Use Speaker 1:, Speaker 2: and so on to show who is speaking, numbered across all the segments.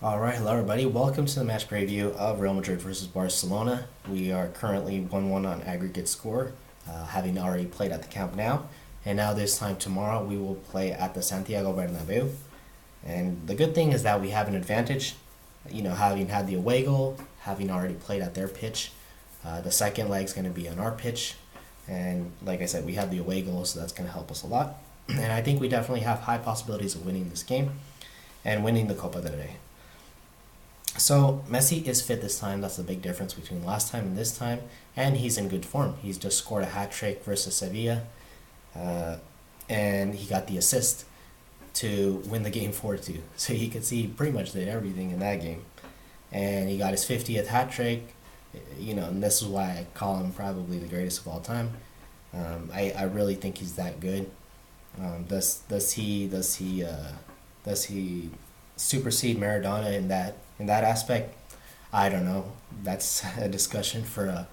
Speaker 1: Alright, hello everybody. Welcome to the match preview of Real Madrid versus Barcelona. We are currently 1-1 on aggregate score, having already played at the Camp Nou. And now this time tomorrow we will play at the Santiago Bernabeu. And the good thing is that we have an advantage, having had the away goal, having already played at their pitch. The second leg is going to be on our pitch. And like I said, we have the away goal, so that's going to help us a lot. And I think we definitely have high possibilities of winning this game and winning the Copa del Rey. So Messi is fit this time. That's the big difference between last time and this time, and he's in good form. He's just scored a hat trick versus Sevilla, and he got the assist to win the game 4-2. So you could see he pretty much did everything in that game, and he got his 50th hat trick. And this is why I call him probably the greatest of all time. I really think he's that good. Does he supersede Maradona in that aspect? I don't know. That's a discussion for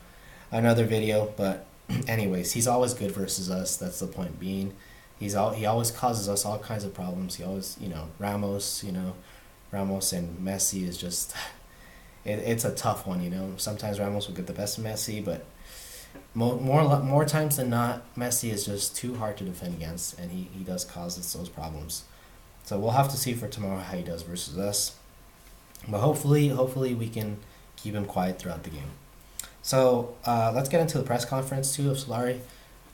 Speaker 1: another video. But anyways, he's always good versus us. That's the point being. He always causes us all kinds of problems. He always, Ramos and Messi is just it's a tough one. Sometimes Ramos will get the best of Messi, but more times than not, Messi is just too hard to defend against, and he does cause us those problems. So we'll have to see for tomorrow how he does versus us. But hopefully we can keep him quiet throughout the game. So let's get into the press conference too of Solari.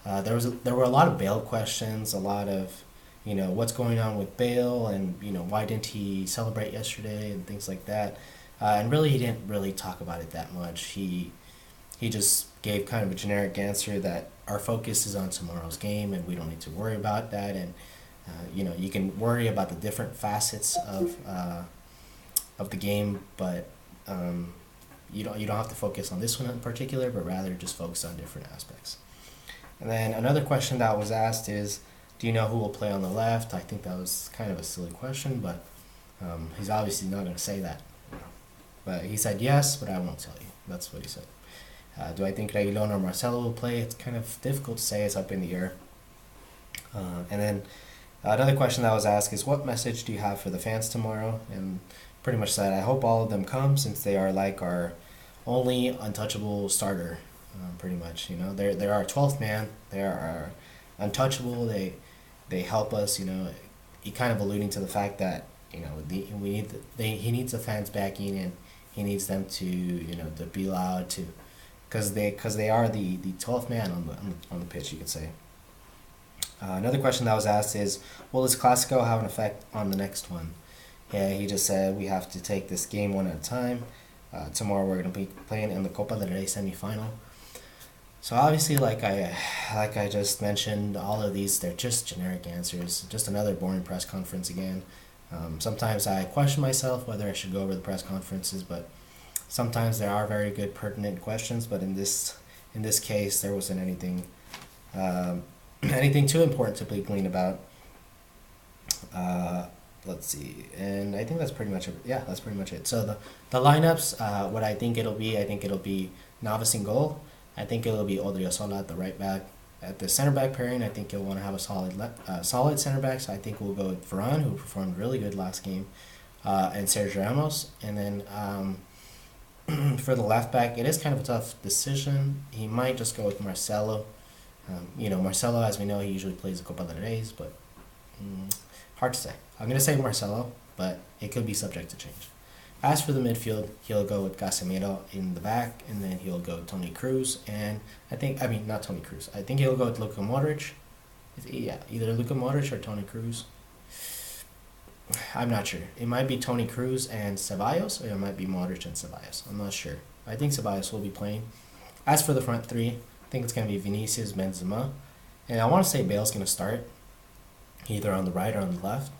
Speaker 1: There were a lot of Bale questions, a lot of what's going on with Bale, and why didn't he celebrate yesterday and things like that. And really he didn't really talk about it that much. He just gave kind of a generic answer that our focus is on tomorrow's game and we don't need to worry about that. And you can worry about the different facets of the game, but you don't have to focus on this one in particular, but rather just focus on different aspects. And then another question that was asked is, do you know who will play on the left? I think that was kind of a silly question, but he's obviously not going to say that. But he said yes, but I won't tell you. That's what he said. Do I think Reguilon or Marcelo will play? It's kind of difficult to say. It's up in the air. And then another question that was asked is, what message do you have for the fans tomorrow? And pretty much said, I hope all of them come, since they are like our only untouchable starter, pretty much. They're our 12th man. They are untouchable. They help us. He kind of alluding to the fact that he needs the fans backing, and he needs them to be loud to, because they are the 12th man on the pitch, you could say. Another question that was asked is, will this Clasico have an effect on the next one? Yeah, he just said we have to take this game one at a time. Tomorrow we're going to be playing in the Copa del Rey semifinal. So obviously, like I just mentioned, all of these, they're just generic answers. Just another boring press conference again. Sometimes I question myself whether I should go over the press conferences, but sometimes there are very good pertinent questions. But in this case, there wasn't anything anything too important to be gleaned about. Let's see, and I think that's pretty much it. Yeah, that's pretty much it. So the lineups, what I think it'll be Navas in goal. I think it'll be Odriozola at the right back. At the center back pairing, I think you'll want to have a solid center back. So I think we'll go with Varane, who performed really good last game, and Sergio Ramos. And then for the left back, it is kind of a tough decision. He might just go with Marcelo. Marcelo, as we know, he usually plays the Copa del Rey, but hard to say. I'm going to say Marcelo, but it could be subject to change. As for the midfield, he'll go with Casemiro in the back, and then he'll go Toni Kroos, and not Toni Kroos. I think he'll go with Luka Modric. Yeah, either Luka Modric or Toni Kroos. I'm not sure. It might be Toni Kroos and Ceballos, or it might be Modric and Ceballos. I'm not sure. I think Ceballos will be playing. As for the front three, I think it's going to be Vinicius, Benzema, and I want to say Bale's going to start, either on the right or on the left.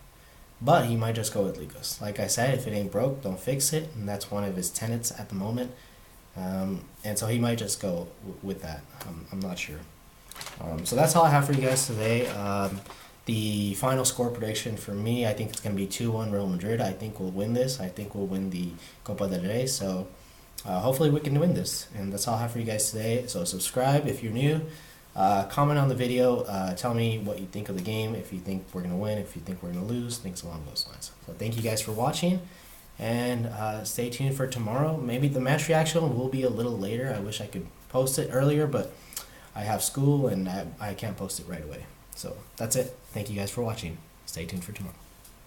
Speaker 1: But he might just go with Lucas. Like I said, if it ain't broke, don't fix it. And that's one of his tenets at the moment. And so he might just go with that. I'm not sure. So that's all I have for you guys today. The final score prediction for me, I think it's going to be 2-1 Real Madrid. I think we'll win this. I think we'll win the Copa del Rey. So hopefully we can win this. And that's all I have for you guys today. So subscribe if you're new. Comment on the video, tell me what you think of the game, if you think we're going to win, if you think we're going to lose, things along those lines. So thank you guys for watching, And stay tuned for tomorrow. Maybe the match reaction will be a little later. I wish I could post it earlier, but I have school and I can't post it right away. So that's it. Thank you guys for watching. Stay tuned for tomorrow.